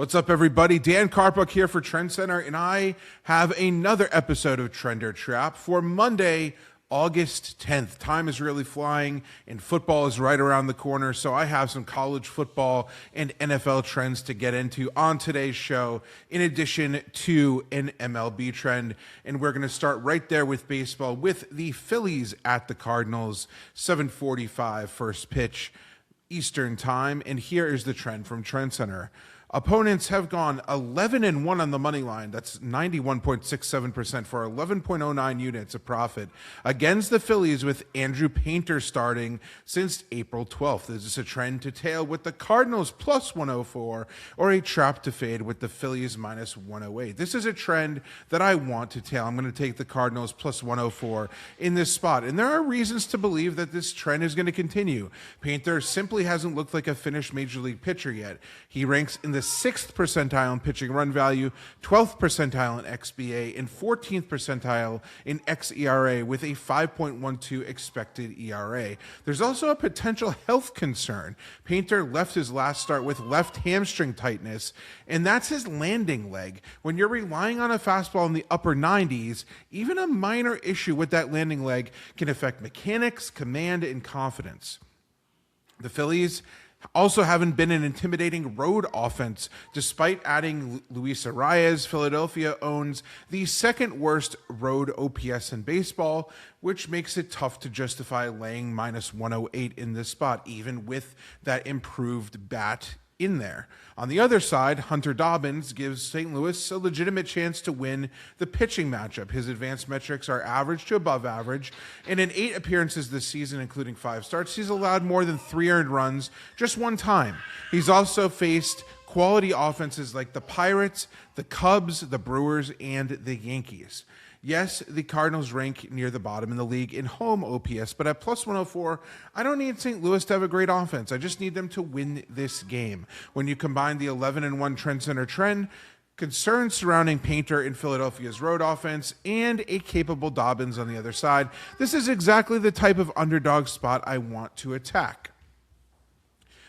What's up, everybody? Dan Karpuc here for Trend Center, and I have another episode of Trender Trap for Monday, August 10th. Time is really flying, and football is right around the corner, so I have some college football and NFL trends to get into on today's show, in addition to an MLB trend. And we're going to start right there with baseball with the Phillies at the Cardinals, 7:45 first pitch Eastern time. And here is the trend from Trend Center. Opponents have gone 11-1 on the money line. That's 91.67% for 11.09 units of profit against the Phillies, with Andrew Painter starting since April 12th. Is this a trend to tail with the Cardinals plus 104, or a trap to fade with the Phillies minus 108? This is a trend that I want to tail. I'm going to take the Cardinals plus 104 in this spot, and there are reasons to believe that this trend is going to continue. Painter simply hasn't looked like a finished major league pitcher yet. He ranks in the 6th percentile in pitching run value, 12th percentile in XBA, and 14th percentile in xERA, with a 5.12 expected ERA. There's also a potential health concern. Painter left his last start with left hamstring tightness, and that's his landing leg. When you're relying on a fastball in the upper 90s, even a minor issue with that landing leg can affect mechanics, command, and confidence. The Phillies also haven't been an intimidating road offense. Despite adding Luis Arias, Philadelphia owns the second worst road OPS in baseball, which makes it tough to justify laying minus 108 in this spot, even with that improved bat in there. On the other side, Hunter Dobbins gives St. Louis a legitimate chance to win the pitching matchup. His advanced metrics are average to above average, and in 8 appearances this season, including 5 starts, he's allowed more than 3 earned runs just one time. He's also faced quality offenses like the Pirates, the Cubs, the Brewers, and the Yankees. Yes, the Cardinals rank near the bottom in the league in home OPS, but at plus 104, I don't need St. Louis to have a great offense. I just need them to win this game. When you combine the 11-1 Trend Center trend, concerns surrounding Painter in Philadelphia's road offense, and a capable Dobbins on the other side, this is exactly the type of underdog spot I want to attack.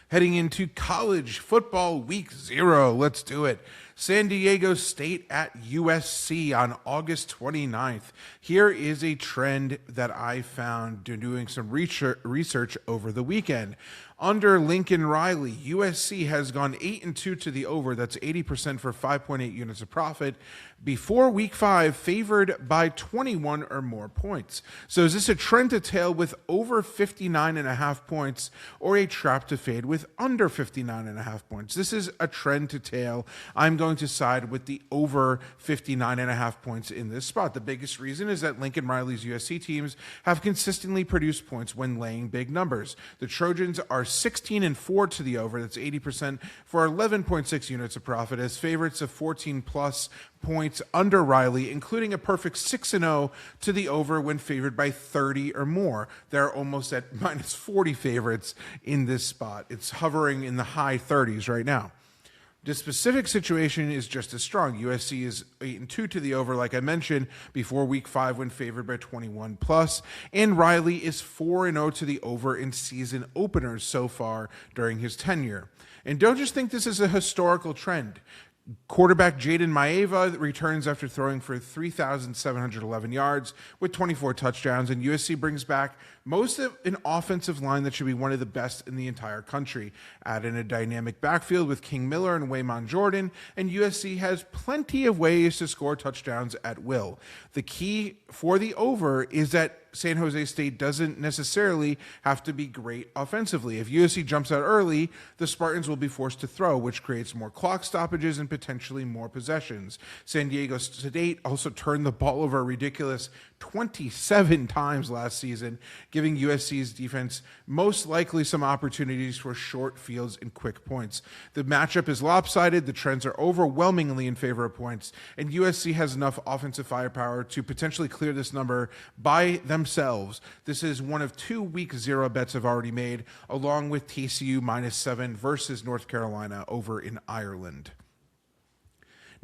Heading into college football week 0, let's do it. San Diego State at USC on August 29th. Here is a trend that I found doing some research over the weekend. Under Lincoln Riley, USC has gone 8-2 to the over. That's 80% for 5.8 units of profit before week 5, favored by 21 or more points. So is this a trend to tail with over 59.5 points, or a trap to fade with under 59.5 points? This is a trend to tail. I'm going to side with the over 59.5 points in this spot. The biggest reason is that Lincoln Riley's USC teams have consistently produced points when laying big numbers. The Trojans are 16-4 to the over. That's 80% for 11.6 units of profit, as favorites of 14 plus points under Riley, including a perfect 6-0 to the over when favored by 30 or more. They're almost at minus 40 favorites in this spot. It's hovering in the high 30s right now. This specific situation is just as strong. USC is 8-2 to the over, like I mentioned, before week 5 when favored by 21 plus. And Riley is 4-0 to the over in season openers so far during his tenure. And don't just think this is a historical trend. Quarterback Jaden Maeva returns after throwing for 3,711 yards with 24 touchdowns, and USC brings back most of an offensive line that should be one of the best in the entire country. Add in a dynamic backfield with King Miller and Waymon Jordan, and USC has plenty of ways to score touchdowns at will. The key for the over is that San Jose State doesn't necessarily have to be great offensively. If USC jumps out early, the Spartans will be forced to throw, which creates more clock stoppages and potentially more possessions. San Diego State also turned the ball over a ridiculous 27 times last season, giving USC's defense most likely some opportunities for short fields and quick points. The matchup is lopsided. The trends are overwhelmingly in favor of points, and USC has enough offensive firepower to potentially clear this number by themselves. This is one of 2 week 0 bets I've already made, along with TCU -7 versus North Carolina over in Ireland.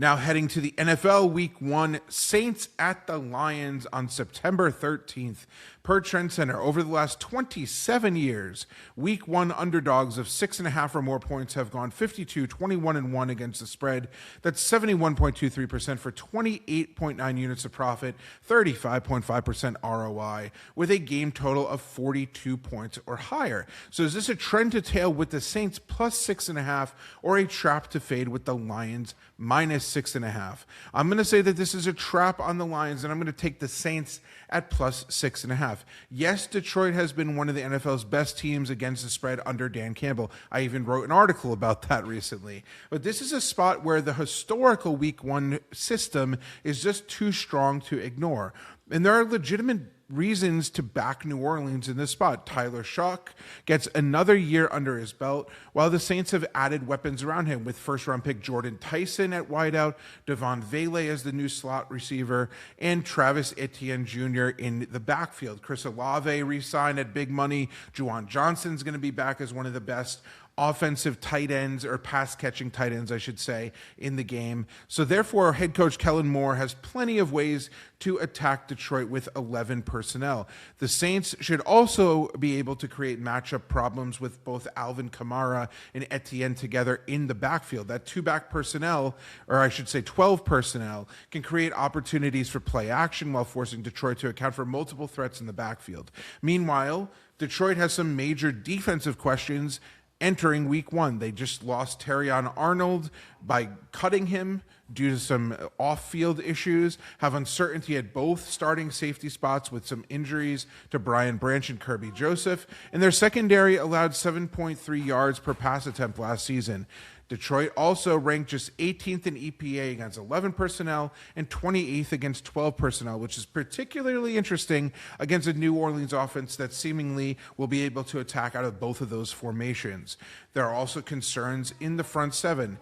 Now heading to the NFL Week 1, Saints at the Lions on September 13th. Per Trend Center, over the last 27 years, week one underdogs of 6.5 or more points have gone 52, 21, and 1 against the spread. That's 71.23% for 28.9 units of profit, 35.5% ROI, with a game total of 42 points or higher. So is this a trend to tail with the Saints plus 6.5 or a trap to fade with the Lions minus 6.5? I'm going to say that this is a trap on the Lions, and I'm going to take the Saints at plus 6.5. Yes, Detroit has been one of the NFL's best teams against the spread under Dan Campbell. I even wrote an article about that recently. But this is a spot where the historical week one system is just too strong to ignore. And there are legitimate reasons to back New Orleans in this spot. Tyler Shock gets another year under his belt, while the Saints have added weapons around him with first-round pick Jordan Tyson at wideout, Devon Vele as the new slot receiver, and Travis Etienne Jr. in the backfield. Chris Olave re-signed at big money. Juwan Johnson's going to be back as one of the best offensive tight ends, or pass-catching tight ends, I should say, in the game. So therefore, head coach Kellen Moore has plenty of ways to attack Detroit with 11 personnel. The Saints should also be able to create matchup problems with both Alvin Kamara and Etienne together in the backfield. That two-back personnel, or I should say 12 personnel, can create opportunities for play action while forcing Detroit to account for multiple threats in the backfield. Meanwhile, Detroit has some major defensive questions entering week one. They just lost Terrion Arnold by cutting him due to some off-field issues, have uncertainty at both starting safety spots with some injuries to Brian Branch and Kirby Joseph, and their secondary allowed 7.3 yards per pass attempt last season. Detroit also ranked just 18th in EPA against 11 personnel and 28th against 12 personnel, which is particularly interesting against a New Orleans offense that seemingly will be able to attack out of both of those formations. There are also concerns in the front seven,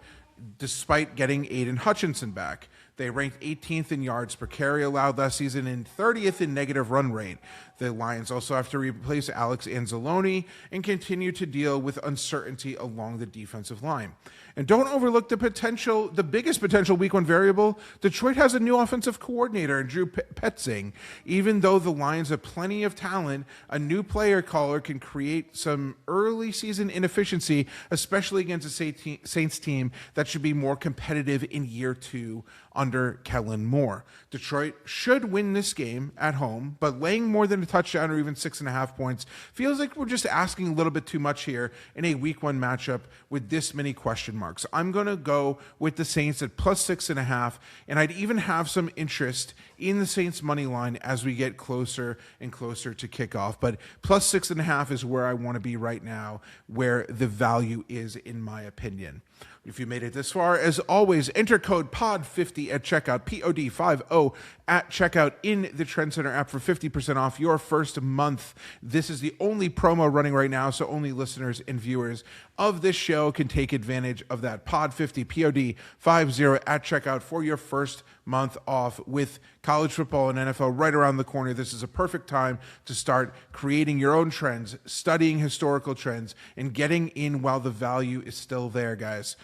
despite getting Aiden Hutchinson back. They ranked 18th in yards per carry allowed last season and 30th in negative run rate. The Lions also have to replace Alex Anzalone and continue to deal with uncertainty along the defensive line. And don't overlook the biggest potential week one variable. Detroit has a new offensive coordinator in Drew Petzing. Even though the Lions have plenty of talent, a new player caller can create some early season inefficiency, especially against a Saints team that should be more competitive in year two under Kellen Moore. Detroit should win this game at home, but laying more than a touchdown or even 6.5 points feels like we're just asking a little bit too much here in a week one matchup with this many question marks. I'm going to go with the Saints at plus 6.5, and I'd even have some interest in the Saints money line as we get closer and closer to kickoff. But plus 6.5 is where I want to be right now, where the value is, in my opinion. If you made it this far, as always, enter code POD50 at checkout, POD50 at checkout in the Trend Center app for 50% off your first month. This is the only promo running right now, so only listeners and viewers of this show can take advantage of that POD50, POD50 at checkout for your first month off. With college football and NFL right around the corner, this is a perfect time to start creating your own trends, studying historical trends, and getting in while the value is still there, guys.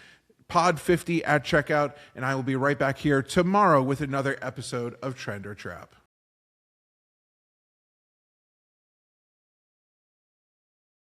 POD50 at checkout, and I will be right back here tomorrow with another episode of Trend or Trap.